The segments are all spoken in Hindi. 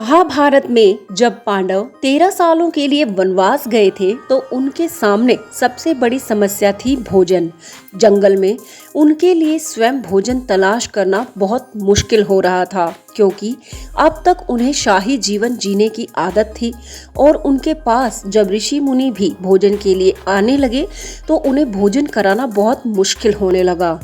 महाभारत में जब पांडव 13 सालों के लिए वनवास गए थे तो उनके सामने सबसे बड़ी समस्या थी भोजन। जंगल में उनके लिए स्वयं भोजन तलाश करना बहुत मुश्किल हो रहा था, क्योंकि अब तक उन्हें शाही जीवन जीने की आदत थी और उनके पास जब ऋषि मुनि भी भोजन के लिए आने लगे तो उन्हें भोजन कराना बहुत मुश्किल होने लगा।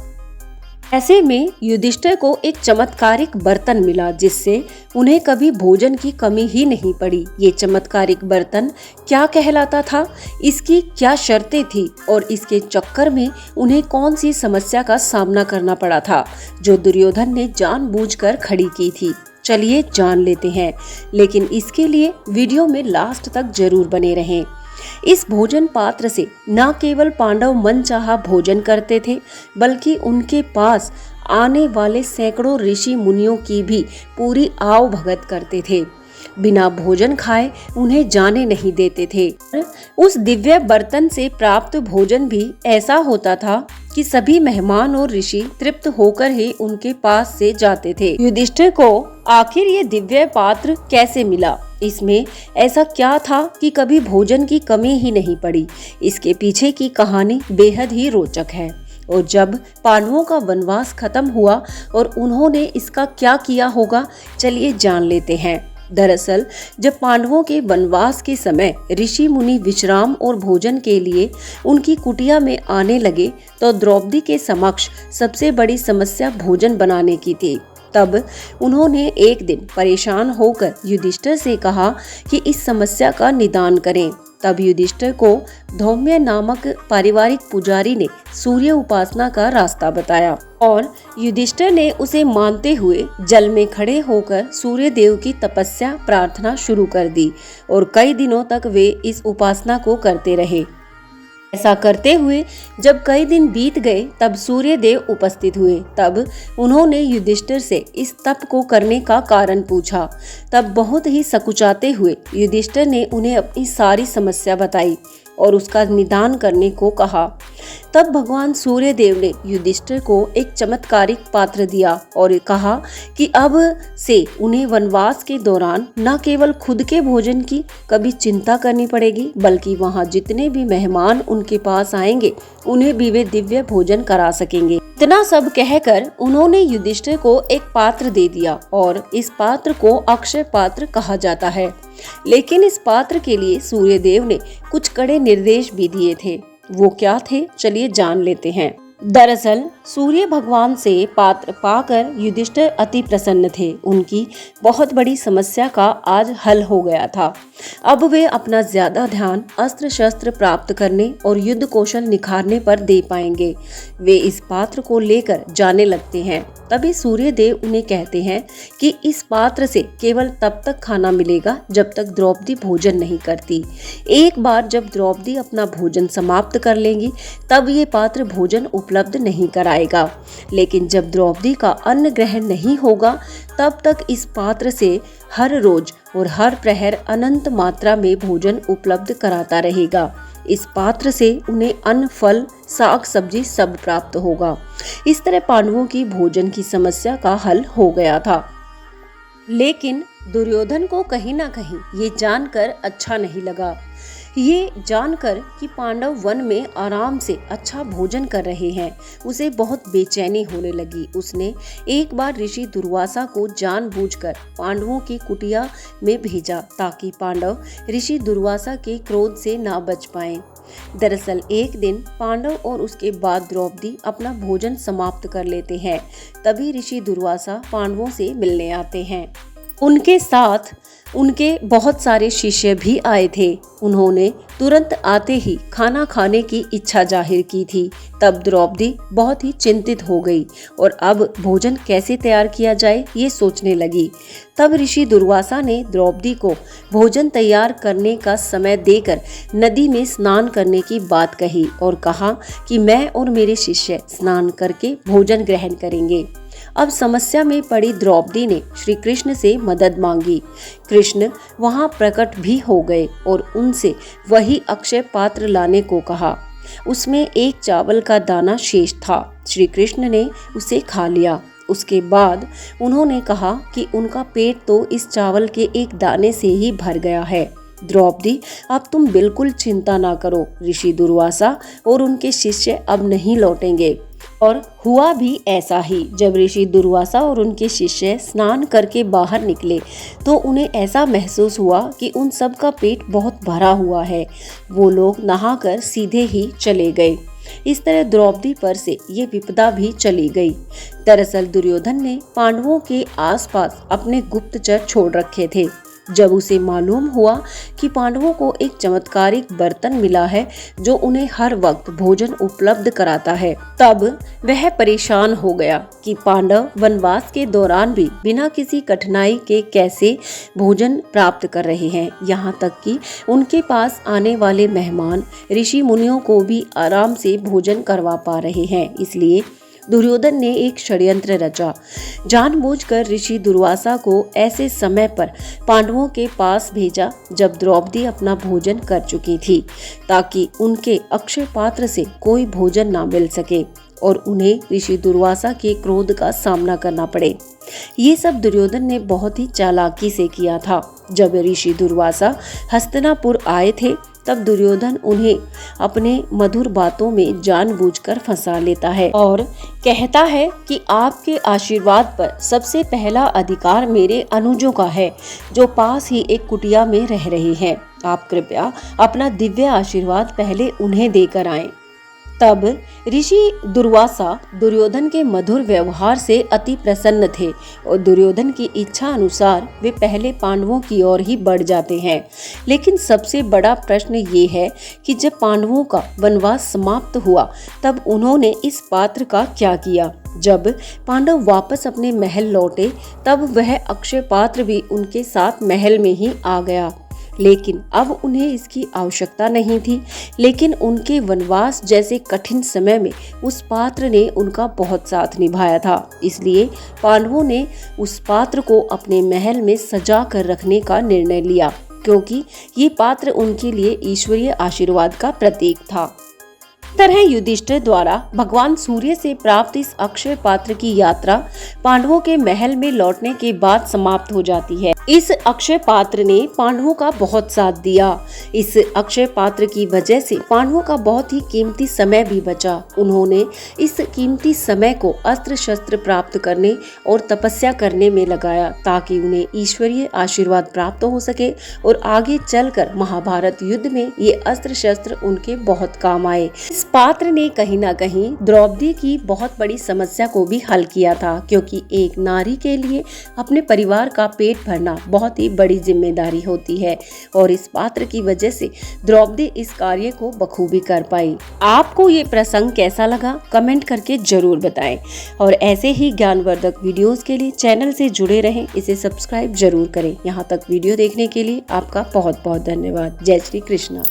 ऐसे में युधिष्ठिर को एक चमत्कारिक बर्तन मिला जिससे उन्हें कभी भोजन की कमी ही नहीं पड़ी। ये चमत्कारिक बर्तन क्या कहलाता था, इसकी क्या शर्तें थी और इसके चक्कर में उन्हें कौन सी समस्या का सामना करना पड़ा था जो दुर्योधन ने जानबूझकर खड़ी की थी। चलिए जान लेते हैं, लेकिन इसके लिए वीडियो में लास्ट तक जरूर बने रहें। इस भोजन पात्र से न केवल पांडव मनचाहा भोजन करते थे, बल्कि उनके पास आने वाले सैकड़ों ऋषि मुनियों की भी पूरी आव भगत करते थे। बिना भोजन खाए उन्हें जाने नहीं देते थे। उस दिव्य बर्तन से प्राप्त भोजन भी ऐसा होता था कि सभी मेहमान और ऋषि तृप्त होकर ही उनके पास से जाते थे। युधिष्ठिर को आखिर ये दिव्य पात्र कैसे मिला, इसमें ऐसा क्या था कि कभी भोजन की कमी ही नहीं पड़ी। इसके पीछे की कहानी बेहद ही रोचक है। और जब पांडवों का वनवास खत्म हुआ और उन्होंने इसका क्या किया होगा, चलिए जान लेते हैं। दरअसल जब पांडवों के वनवास के समय ऋषि मुनि विश्राम और भोजन के लिए उनकी कुटिया में आने लगे तो द्रौपदी के समक्ष सबसे बड़ी समस्या भोजन बनाने की थी। तब उन्होंने एक दिन परेशान होकर युधिष्ठिर से कहा कि इस समस्या का निदान करें। तब युधिष्ठिर को धौम्य नामक पारिवारिक पुजारी ने सूर्य उपासना का रास्ता बताया और युधिष्ठिर ने उसे मानते हुए जल में खड़े होकर सूर्य देव की तपस्या प्रार्थना शुरू कर दी और कई दिनों तक वे इस उपासना को करते रहे। ऐसा करते हुए जब कई दिन बीत गए तब सूर्य देव उपस्थित हुए। तब उन्होंने युधिष्ठिर से इस तप को करने का कारण पूछा। तब बहुत ही सकुचाते हुए युधिष्ठिर ने उन्हें अपनी सारी समस्या बताई और उसका निदान करने को कहा। तब भगवान सूर्य देव ने युधिष्ठिर को एक चमत्कारिक पात्र दिया और कहा कि अब से उन्हें वनवास के दौरान न केवल खुद के भोजन की कभी चिंता करनी पड़ेगी, बल्कि वहां जितने भी मेहमान उनके पास आएंगे उन्हें भी वे दिव्य भोजन करा सकेंगे। इतना सब कहकर उन्होंने युधिष्ठिर को एक पात्र दे दिया और इस पात्र को अक्षय पात्र कहा जाता है। लेकिन इस पात्र के लिए सूर्य देव ने कुछ कड़े निर्देश भी दिए थे। वो क्या थे, चलिए जान लेते हैं। दरअसल सूर्य भगवान से पात्र पाकर युधिष्ठिर अति प्रसन्न थे। उनकी बहुत बड़ी समस्या का आज हल हो गया था। अब वे अपना ज्यादा ध्यान अस्त्र शस्त्र प्राप्त करने और युद्ध कौशल निखारने पर दे पाएंगे। वे इस पात्र को लेकर जाने लगते हैं। तभी सूर्य देव उन्हें कहते हैं कि इस पात्र से केवल तब तक खाना मिलेगा जब तक द्रौपदी भोजन नहीं करती। एक बार जब द्रौपदी अपना भोजन समाप्त कर लेंगी तब ये पात्र भोजन उपलब्ध नहीं कराएगा। लेकिन जब द्रौपदी का अन्न ग्रहण नहीं होगा तब तक इस पात्र से हर रोज और हर प्रहर अनंत मात्रा में भोजन उपलब्ध कराता रहेगा। इस पात्र से उन्हें अन्न, फल, साग सब्जी सब प्राप्त होगा। इस तरह पांडवों की भोजन की समस्या का हल हो गया था। लेकिन दुर्योधन को कहीं ना कहीं ये जानकर अच्छा नहीं लगा। ये जानकर कि पांडव वन में आराम से अच्छा भोजन कर रहे हैं, उसे बहुत बेचैनी होने लगी। उसने एक बार ऋषि दुर्वासा को जानबूझकर पांडवों की कुटिया में भेजा ताकि पांडव ऋषि दुर्वासा के क्रोध से ना बच पाएं। दरअसल एक दिन पांडव और उसके बाद द्रौपदी अपना भोजन समाप्त कर लेते हैं। तभी ऋषि दुर्वासा पांडवों से मिलने आते हैं। उनके साथ उनके बहुत सारे शिष्य भी आए थे। उन्होंने तुरंत आते ही खाना खाने की इच्छा जाहिर की थी। तब द्रौपदी बहुत ही चिंतित हो गई और अब भोजन कैसे तैयार किया जाए ये सोचने लगी। तब ऋषि दुर्वासा ने द्रौपदी को भोजन तैयार करने का समय देकर नदी में स्नान करने की बात कही और कहा कि मैं और मेरे शिष्य स्नान करके भोजन ग्रहण करेंगे। अब समस्या में पड़ी द्रौपदी ने श्री कृष्ण से मदद मांगी। कृष्ण वहां प्रकट भी हो गए और उनसे वही अक्षय पात्र लाने को कहा। उसमें एक चावल का दाना शेष था। श्री कृष्ण ने उसे खा लिया। उसके बाद उन्होंने कहा कि उनका पेट तो इस चावल के एक दाने से ही भर गया है। द्रौपदी, अब तुम बिल्कुल चिंता ना करो, ऋषि दुर्वासा और उनके शिष्य अब नहीं लौटेंगे। और हुआ भी ऐसा ही। जब ऋषि दुर्वासा और उनके शिष्य स्नान करके बाहर निकले तो उन्हें ऐसा महसूस हुआ कि उन सब का पेट बहुत भरा हुआ है। वो लोग नहाकर सीधे ही चले गए। इस तरह द्रौपदी पर से ये विपदा भी चली गई। दरअसल दुर्योधन ने पांडवों के आसपास अपने गुप्तचर छोड़ रखे थे। जब उसे मालूम हुआ कि पांडवों को एक चमत्कारिक बर्तन मिला है जो उन्हें हर वक्त भोजन उपलब्ध कराता है, तब वह परेशान हो गया कि पांडव वनवास के दौरान भी बिना किसी कठिनाई के कैसे भोजन प्राप्त कर रहे हैं। यहाँ तक कि उनके पास आने वाले मेहमान ऋषि मुनियों को भी आराम से भोजन करवा पा रहे हैं। इसलिए दुर्योधन ने एक षड्यंत्र रचा। जानबूझकर ऋषि दुर्वासा को ऐसे समय पर पांडवों के पास भेजा जब द्रौपदी अपना भोजन कर चुकी थी, ताकि उनके अक्षय पात्र से कोई भोजन ना मिल सके और उन्हें ऋषि दुर्वासा के क्रोध का सामना करना पड़े। ये सब दुर्योधन ने बहुत ही चालाकी से किया था। जब ऋषि दुर्वासा हस्तिनापुर आए थे तब दुर्योधन उन्हें अपने मधुर बातों में जानबूझकर फंसा लेता है और कहता है कि आपके आशीर्वाद पर सबसे पहला अधिकार मेरे अनुजों का है, जो पास ही एक कुटिया में रह रहे हैं। आप कृपया अपना दिव्य आशीर्वाद पहले उन्हें देकर आएं। तब ऋषि दुर्वासा दुर्योधन के मधुर व्यवहार से अति प्रसन्न थे और दुर्योधन की इच्छा अनुसार वे पहले पांडवों की ओर ही बढ़ जाते हैं। लेकिन सबसे बड़ा प्रश्न ये है कि जब पांडवों का वनवास समाप्त हुआ तब उन्होंने इस पात्र का क्या किया। जब पांडव वापस अपने महल लौटे तब वह अक्षय पात्र भी उनके साथ महल में ही आ गया। लेकिन अब उन्हें इसकी आवश्यकता नहीं थी। लेकिन उनके वनवास जैसे कठिन समय में उस पात्र ने उनका बहुत साथ निभाया था। इसलिए पांडवों ने उस पात्र को अपने महल में सजा कर रखने का निर्णय लिया, क्योंकि ये पात्र उनके लिए ईश्वरीय आशीर्वाद का प्रतीक था। तरह युधिष्ठिर द्वारा भगवान सूर्य से प्राप्त इस अक्षय पात्र की यात्रा पांडवों के महल में लौटने के बाद समाप्त हो जाती है। इस अक्षय पात्र ने पांडवों का बहुत साथ दिया। इस अक्षय पात्र की वजह से पांडवों का बहुत ही कीमती समय भी बचा। उन्होंने इस कीमती समय को अस्त्र शस्त्र प्राप्त करने और तपस्या करने में लगाया, ताकि उन्हें ईश्वरीय आशीर्वाद प्राप्त हो सके और आगे चलकर महाभारत युद्ध में ये अस्त्र शस्त्र उनके बहुत काम आए। इस पात्र ने कहीं ना कहीं द्रौपदी की बहुत बड़ी समस्या को भी हल किया था, क्योंकि एक नारी के लिए अपने परिवार का पेट भरना बहुत ही बड़ी जिम्मेदारी होती है और इस पात्र की वजह से द्रौपदी इस कार्य को बखूबी कर पाई। आपको ये प्रसंग कैसा लगा कमेंट करके जरूर बताएं और ऐसे ही ज्ञानवर्धक वीडियोस के लिए चैनल से जुड़े रहें, इसे सब्सक्राइब जरूर करें। यहाँ तक वीडियो देखने के लिए आपका बहुत बहुत धन्यवाद। जय श्री कृष्णा।